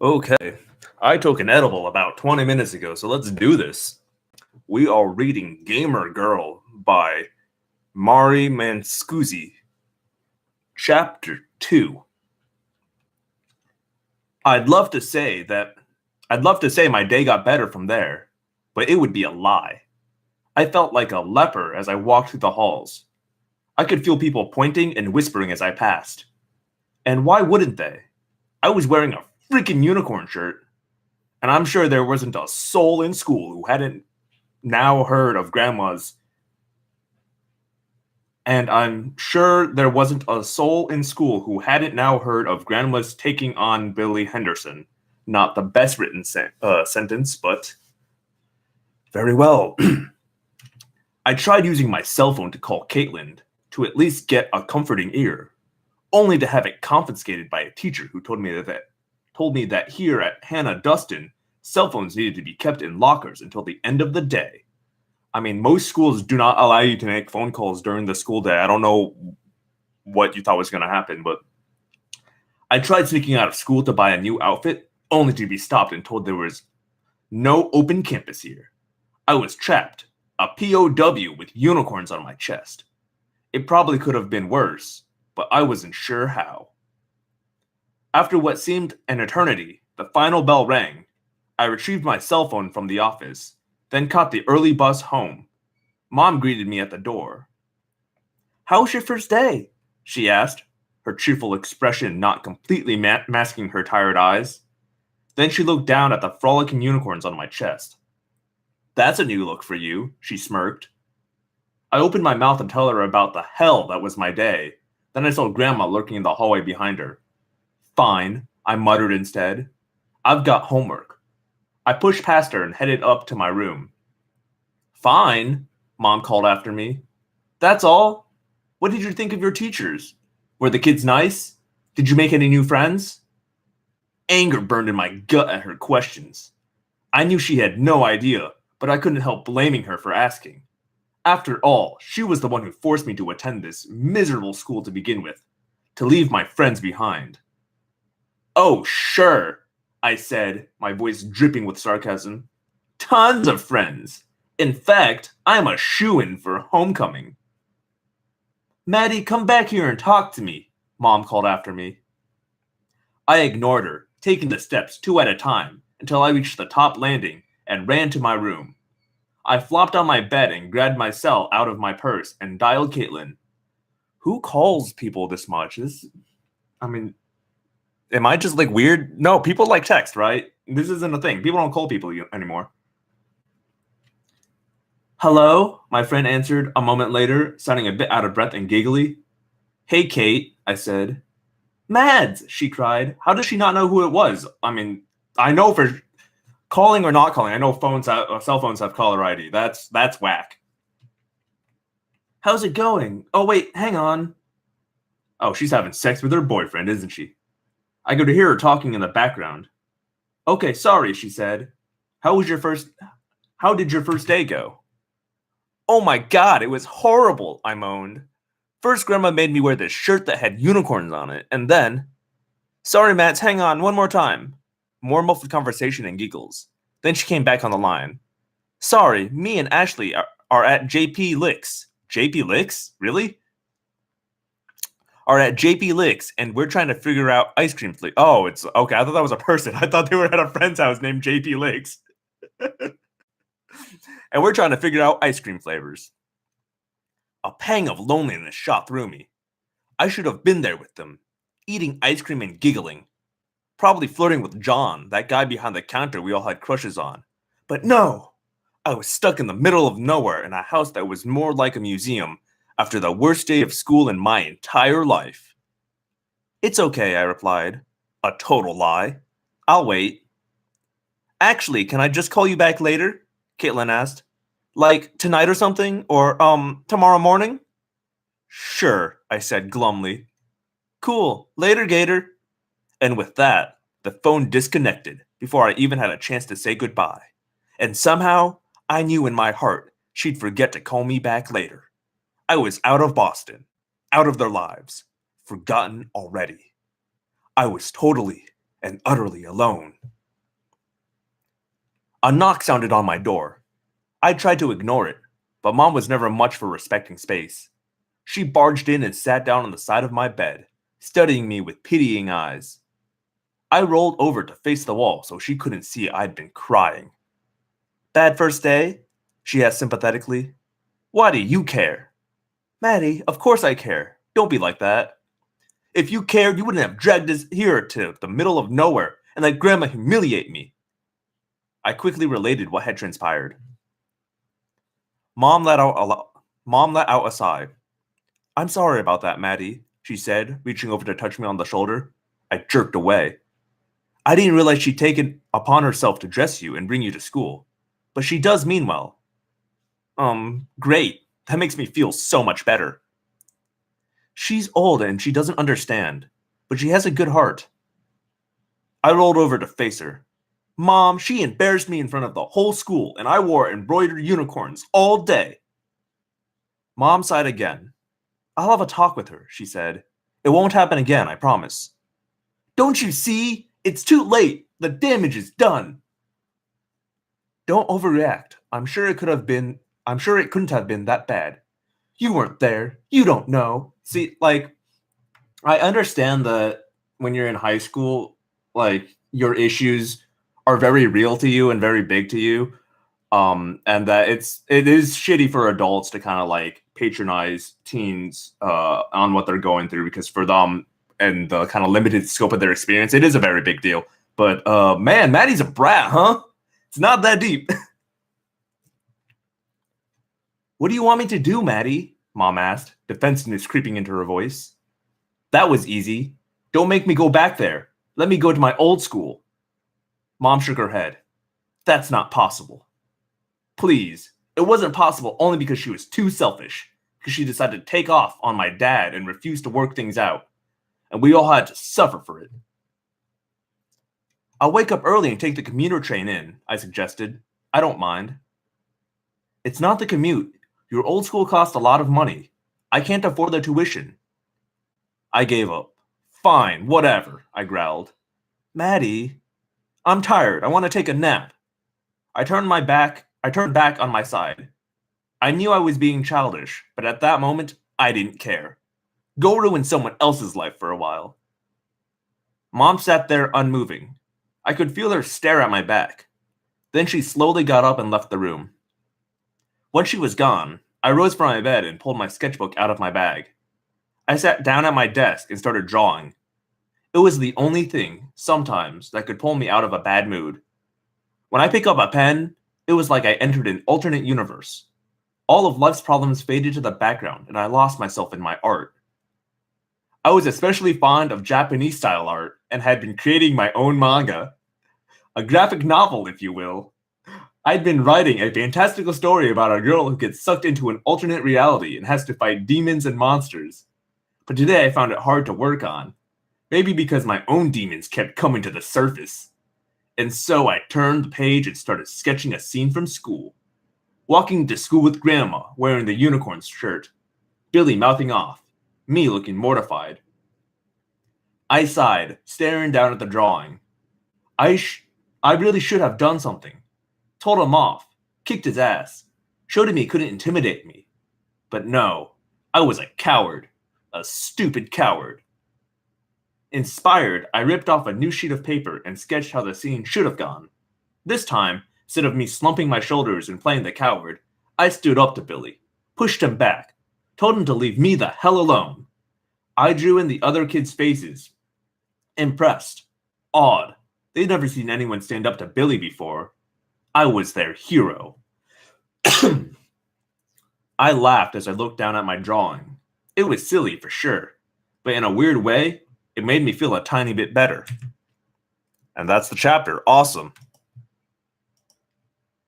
Okay, I took an edible about 20 minutes ago, so let's do this. We are reading Gamer Girl by Mari Manscuzzi, Chapter 2. I'd love to say that I'd love to say my day got better from there, but it would be a lie. I felt like a leper as I walked through the halls. I could feel people pointing and whispering as I passed. And why wouldn't they? I was wearing a freaking unicorn shirt, and I'm sure there wasn't a soul in school who hadn't now heard of grandma's and I'm sure there wasn't a soul in school who hadn't now heard of grandma's taking on Billy Henderson. Not the best written sentence, but very well. I tried using my cell phone to call Caitlin to at least get a comforting ear, only to have it confiscated by a teacher who told me that here at Hannah Dustin, cell phones needed to be kept in lockers until the end of the day. I mean, most schools do not allow you to make phone calls during the school day. I don't know what you thought was going to happen, but I tried sneaking out of school to buy a new outfit, only to be stopped and told there was no open campus here. I was trapped, a POW with unicorns on my chest. It probably could have been worse, but I wasn't sure how. After what seemed an eternity, the final bell rang. I retrieved my cell phone from the office, then caught the early bus home. Mom greeted me at the door. "How was your first day?" she asked, her cheerful expression not completely masking her tired eyes. Then she looked down at the frolicking unicorns on my chest. "That's a new look for you," she smirked. I opened my mouth to tell her about the hell that was my day. Then I saw Grandma lurking in the hallway behind her. "Fine," I muttered instead. "I've got homework." I pushed past her and headed up to my room. "Fine," Mom called after me. "That's all? What did you think of your teachers? Were the kids nice? Did you make any new friends?" Anger burned in my gut at her questions. I knew she had no idea, but I couldn't help blaming her for asking. After all, she was the one who forced me to attend this miserable school to begin with, to leave my friends behind. "Oh, sure," I said, my voice dripping with sarcasm. "Tons of friends. In fact, I'm a shoo-in for homecoming." "Maddie, come back here and talk to me," Mom called after me. I ignored her, taking the steps two at a time until I reached the top landing and ran to my room. I flopped on my bed and grabbed my cell out of my purse and dialed Caitlin. Who calls people this much? I mean, am I just like weird? No, people like text, right? This isn't a thing. People don't call people anymore. "Hello," my friend answered a moment later, sounding a bit out of breath and giggly. "Hey, Kate," I said. "Mads," she cried. How does she not know who it was? I mean, I know for calling or not calling. I know cell phones have caller ID. That's whack. "How's it going? Oh, wait, hang on." Oh, she's having sex with her boyfriend, isn't she? I could hear her talking in the background. "Okay, sorry," she said. How did your first day go?" "Oh my god, it was horrible," I moaned. "First, Grandma made me wear this shirt that had unicorns on it, and then..." "Sorry, Matt, hang on, one more time." More muffled conversation and giggles. Then she came back on the line. "Sorry, me and Ashley are at JP Licks." JP Licks? Really? "Are at JP Licks, and we're trying to figure out ice cream flavor." Oh, it's okay. I thought that was a person. I thought they were at a friend's house named JP Licks. "And we're trying to figure out ice cream flavors." A pang of loneliness shot through me. I should have been there with them, eating ice cream and giggling. Probably flirting with John, that guy behind the counter we all had crushes on. But no! I was stuck in the middle of nowhere in a house that was more like a museum after the worst day of school in my entire life. "It's okay," I replied. A total lie. "I'll wait." "Actually, can I just call you back later?" Caitlin asked. "Like tonight or something? Or, tomorrow morning?" "Sure," I said glumly. "Cool. Later, Gator." And with that, the phone disconnected before I even had a chance to say goodbye. And somehow, I knew in my heart she'd forget to call me back later. I was out of Boston, out of their lives, forgotten already. I was totally and utterly alone. A knock sounded on my door. I tried to ignore it, but Mom was never much for respecting space. She barged in and sat down on the side of my bed, studying me with pitying eyes. I rolled over to face the wall so she couldn't see I'd been crying. "Bad first day?" she asked sympathetically. "Why do you care?" "Maddie, of course I care. Don't be like that. If you cared, you wouldn't have dragged us here to the middle of nowhere and let Grandma humiliate me." I quickly related what had transpired. Mom let out a sigh. "I'm sorry about that, Maddie," she said, reaching over to touch me on the shoulder. I jerked away. "I didn't realize she'd taken upon herself to dress you and bring you to school. But she does mean well." Great. That makes me feel so much better." "She's old and she doesn't understand, but she has a good heart." I rolled over to face her. "Mom, she embarrassed me in front of the whole school, and I wore embroidered unicorns all day." Mom sighed again. "I'll have a talk with her," she said. "It won't happen again, I promise." "Don't you see? It's too late. The damage is done." "Don't overreact. I'm sure it couldn't have been that bad. You weren't there. You don't know." See, I understand that when you're in high school, your issues are very real to you and very big to you. And that it is shitty for adults to kind of patronize teens on what they're going through, because for them and the kind of limited scope of their experience, it is a very big deal. But man, Maddie's a brat, huh? It's not that deep. "What do you want me to do, Maddie?" Mom asked, defensiveness creeping into her voice. "That was easy. Don't make me go back there. Let me go to my old school." Mom shook her head. "That's not possible." "Please, it wasn't possible only because she was too selfish, because she decided to take off on my dad and refused to work things out, and we all had to suffer for it." "I'll wake up early and take the commuter train in," I suggested. "I don't mind." "It's not the commute. Your old school costs a lot of money. I can't afford the tuition." I gave up. "Fine, whatever," I growled. "Maddie, I'm tired. I want to take a nap." I turned back on my side. I knew I was being childish, but at that moment, I didn't care. Go ruin someone else's life for a while. Mom sat there unmoving. I could feel her stare at my back. Then she slowly got up and left the room. When she was gone, I rose from my bed and pulled my sketchbook out of my bag. I sat down at my desk and started drawing. It was the only thing, sometimes, that could pull me out of a bad mood. When I pick up a pen, it was like I entered an alternate universe. All of life's problems faded to the background, and I lost myself in my art. I was especially fond of Japanese-style art and had been creating my own manga. A graphic novel, if you will. I'd been writing a fantastical story about a girl who gets sucked into an alternate reality and has to fight demons and monsters. But today I found it hard to work on. Maybe because my own demons kept coming to the surface. And so I turned the page and started sketching a scene from school. Walking to school with Grandma, wearing the unicorn's shirt. Billy mouthing off. Me looking mortified. I sighed, staring down at the drawing. I really should have done something. Told him off. Kicked his ass. Showed him he couldn't intimidate me. But no, I was a coward. A stupid coward. Inspired, I ripped off a new sheet of paper and sketched how the scene should have gone. This time, instead of me slumping my shoulders and playing the coward, I stood up to Billy, pushed him back, told him to leave me the hell alone. I drew in the other kids' faces. Impressed. Awed. They'd never seen anyone stand up to Billy before. I was their hero. I laughed as I looked down at my drawing. It was silly, for sure, but in a weird way, it made me feel a tiny bit better. And that's the chapter. Awesome.